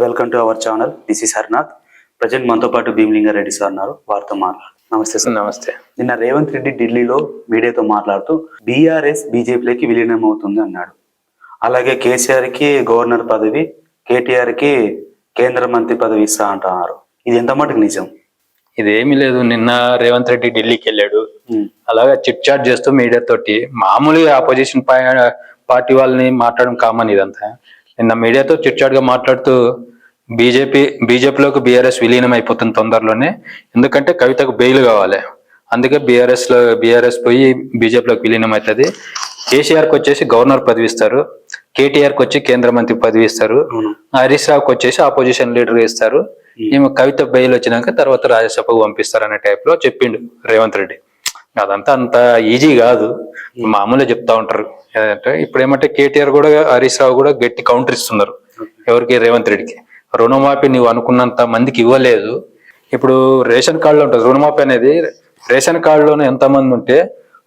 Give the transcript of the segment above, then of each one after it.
Welcome to our channel. This is Harnath. Present మనతో పాటు భీమలింగారెడ్డి sir ఉన్నారు. వారితో మాట్లాడు. నమస్తే సార్. నమస్తే. నిన్న రేవంత్ రెడ్డి ఢిల్లీలో మీడియాతో మాట్లాడుతూ బీఆర్ఎస్ బీజేపీలోకి విలీనం అవుతుంది అన్నాడు. అలాగే కేసీఆర్కి గవర్నర్ పదవి, కేటీఆర్కి కేంద్ర మంత్రి పదవి ఇస్తా అంటున్నారు. ఇది ఎంత మటుకు నిజం? ఇదేమీ లేదు. నిన్న రేవంత్ రెడ్డి ఢిల్లీకి వెళ్ళాడు. అలాగా చిట్ చాట్ చేస్తూ మీడియా తోటి మామూలుగా ఆపోజిషన్ పార్టీ వాళ్ళని మాట్లాడడం కామన్ ఇదంతా. నిన్న మీడియాతో చిట్ చాట్ గా మాట్లాడుతూ బీజేపీలోకి బీఆర్ఎస్ విలీనం అయిపోతుంది తొందరలోనే, ఎందుకంటే కవితకు బెయిల్ కావాలి, అందుకే బీఆర్ఎస్ పోయి బీజేపీలోకి విలీనం అవుతుంది. కేసీఆర్కి వచ్చేసి గవర్నర్ పదవి ఇస్తారు, కేటీఆర్కి వచ్చి కేంద్ర మంత్రి పదవి ఇస్తారు, హరీష్ రావుకి వచ్చేసి ఆపోజిషన్ లీడర్ ఇస్తారు. ఈమె కవిత బెయిల్ వచ్చినాక తర్వాత రాజ్యసభకు పంపిస్తారు అనే టైప్ లో చెప్పిండు రేవంత్ రెడ్డి. అదంతా అంత ఈజీ కాదు, మామూలుగా చెప్తా ఉంటారు. ఇప్పుడు ఏమంటే కేటీఆర్ కూడా హరీష్ రావు కూడా గట్టి కౌంటర్ ఇస్తున్నారు. ఎవరికి? రేవంత్ రెడ్డికి. రుణమాఫీ నువ్వు అనుకున్నంత మందికి ఇవ్వలేదు. ఇప్పుడు రేషన్ కార్డులో ఉంటుంది రుణమాఫీ అనేది. రేషన్ కార్డులోనే ఎంతమంది ఉంటే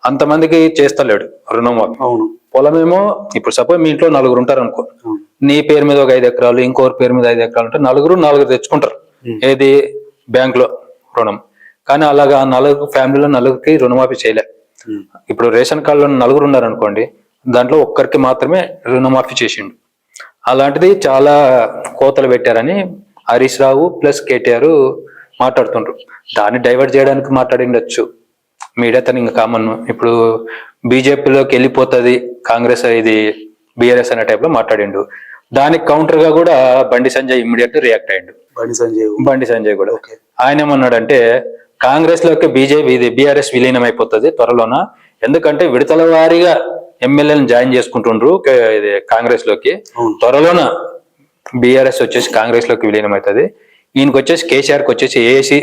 అంతమందికి చేస్తలేడు రుణమాఫీ. అవును. పొలమేమో ఇప్పుడు సపోజ్ మీ ఇంట్లో 4 ఉంటారు అనుకో, నీ పేరు మీద ఒక 5 ఎకరాలు, ఇంకోరి పేరు మీద 5 ఎకరాలు ఉంటే 4 తెచ్చుకుంటారు ఏది బ్యాంక్ లో రుణం. కానీ అలాగా 4 ఫ్యామిలీలో 4కి రుణమాఫీ చేయలే. ఇప్పుడు రేషన్ కార్డులో 4 ఉన్నారు అనుకోండి, దాంట్లో ఒక్కరికి మాత్రమే రుణమాఫీ చేసిండు. అలాంటిది చాలా కోతలు పెట్టారని హరీష్ రావు ప్లస్ కేటీఆర్ మాట్లాడుతుండ్రు. దాన్ని డైవర్ట్ చేయడానికి మాట్లాడిండొచ్చు మీడియా. తను ఇంకా కామన్ ఇప్పుడు బీజేపీలోకి వెళ్ళిపోతుంది కాంగ్రెస్, ఇది బీఆర్ఎస్ అనే టైప్ లో మాట్లాడిండు. దానికి కౌంటర్ గా కూడా బండి సంజయ్ ఇమ్మీడియట్ రియాక్ట్ అయ్యిండు. బండి సంజయ్ కూడా ఆయన ఏమన్నాడంటే, కాంగ్రెస్ లోకి బీఆర్ఎస్ విలీనం అయిపోతుంది త్వరలోన, ఎందుకంటే విడతల వారీగా ఎమ్మెల్యేలను జాయిన్ చేసుకుంటుండ్రు ఇది కాంగ్రెస్ లోకి. త్వరలోన బీఆర్ఎస్ వచ్చేసి కాంగ్రెస్ లోకి విలీనం అవుతుంది. ఈయనకి వచ్చేసి కేసీఆర్కి వచ్చేసి ఏఏసీ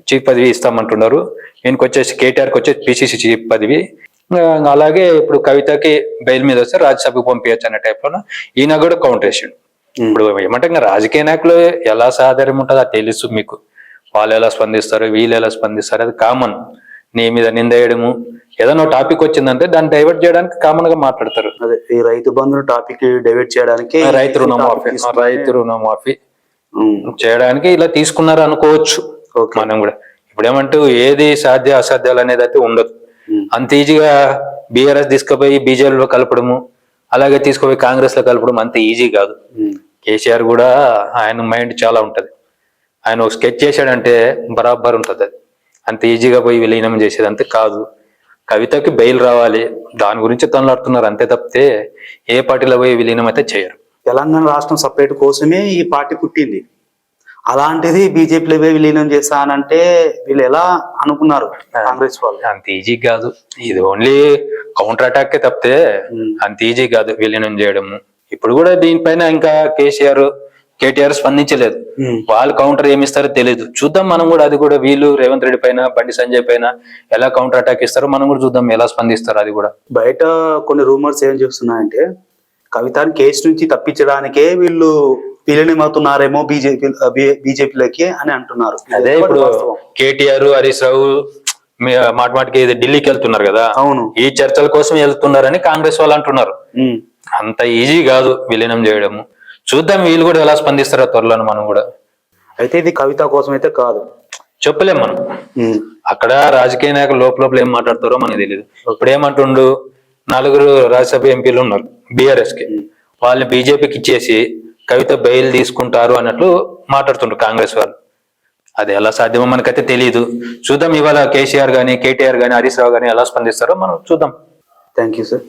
చీఫ్ పదవి ఇస్తామంటున్నారు, ఈయనకి వచ్చేసి కేటీఆర్కి వచ్చేసి పిసిసి చీఫ్ పదవి. అలాగే ఇప్పుడు కవితకి బెయిల్ మీద వస్తే రాజ్యసభకు పంపించచ్చు అనే టైప్ లో ఈయన కూడా కౌంటర్ వేసిండు. ఇప్పుడు ఏమంటే ఇంకా రాజకీయ నాయకులు ఎలా సాధారణ ఉంటుందో అది తెలుసు మీకు. వాళ్ళు ఎలా స్పందిస్తారు, వీళ్ళు ఎలా స్పందిస్తారు, అది కామన్. నీ మీద నిందేయడము, ఏదైనా టాపిక్ వచ్చిందంటే దాన్ని డైవర్ట్ చేయడానికి కామన్ గా మాట్లాడతారు. అదే ఈ రైతు బంధు టాపిక్ డైవర్ట్ చేయడానికి, రైతు రుణమాఫీ చేయడానికి ఇలా తీసుకున్నారు అనుకోవచ్చు మనం కూడా. ఇప్పుడు ఏమంటూ ఏది సాధ్య అసాధ్యాలు అనేది అయితే ఉండదు. అంత ఈజీగా బీఆర్ఎస్ తీసుకుపోయి బీజేపీలో కలపడము, అలాగే తీసుకుపోయి కాంగ్రెస్ లో కలపడం అంత ఈజీ కాదు. కేసీఆర్ కూడా ఆయన మైండ్ చాలా ఉంటది. ఆయన ఒక స్కెచ్ చేశాడంటే బరాబర్ ఉంటది. అది అంత ఈజీగా పోయి విలీనం చేసేది అంతే కాదు. కవితకి బెయిల్ రావాలి, దాని గురించి తనలాడుతున్నారు అంతే తప్పితే ఏ పార్టీలో పోయి విలీనం అయితే చేయరు. తెలంగాణ రాష్ట్రం సపరేట్ కోసమే ఈ పార్టీ పుట్టింది. అలాంటిది బీజేపీలో విలీనం చేస్తానంటే వీళ్ళు ఎలా అనుకున్నారు కాంగ్రెస్ వాళ్ళు? అంత ఈజీ కాదు. ఇది ఓన్లీ కౌంటర్ అటాక్ తప్పితే అంత ఈజీ కాదు విలీనం చేయడము. ఇప్పుడు కూడా దీనిపైన ఇంకా కేటీఆర్ స్పందించలేదు. వాళ్ళు కౌంటర్ ఏమిస్తారో తెలియదు. చూద్దాం మనం కూడా. అది కూడా వీళ్ళు రేవంత్ రెడ్డి పైన, బండి సంజయ్ పైన ఎలా కౌంటర్ అటాక్ ఇస్తారో మనం కూడా చూద్దాం, ఎలా స్పందిస్తారు. అది కూడా బయట కొన్ని రూమర్స్ ఏం చేస్తున్నాయంటే, కవితని కేసు నుంచి తప్పించడానికే వీళ్ళు విలీనం అవుతున్నారేమో బీజేపీలోకి అని అంటున్నారు. అదే ఇప్పుడు కేటీఆర్, హరీష్ రావు మాటికి ఢిల్లీకి వెళ్తున్నారు కదా. అవును. ఈ చర్చల కోసం వెళ్తున్నారని కాంగ్రెస్ వాళ్ళు అంటున్నారు. అంత ఈజీ కాదు విలీనం చేయడము. చూద్దాం వీళ్ళు కూడా ఎలా స్పందిస్తారో త్వరలో మనం కూడా. అయితే ఇది కవిత కోసం అయితే కాదు, చెప్పలేం మనం. అక్కడ రాజకీయ నాయకులు లోపల ఏం మాట్లాడతారో మనకు తెలియదు. ఇప్పుడు ఏమంటుండు, 4 రాజ్యసభ ఎంపీలు ఉన్నారు బీఆర్ఎస్ కి, వాళ్ళని బీజేపీకి ఇచ్చేసి కవిత బెయిల్ తీసుకుంటారు అన్నట్లు మాట్లాడుతుండ్రు కాంగ్రెస్ వాళ్ళు. అది ఎలా సాధ్యమో మనకైతే తెలియదు. చూద్దాం ఇవాళ కేసీఆర్ గానీ, కేటీఆర్ గానీ, హరీష్ రావు గానీ ఎలా స్పందిస్తారో మనం చూద్దాం. Thank you sir.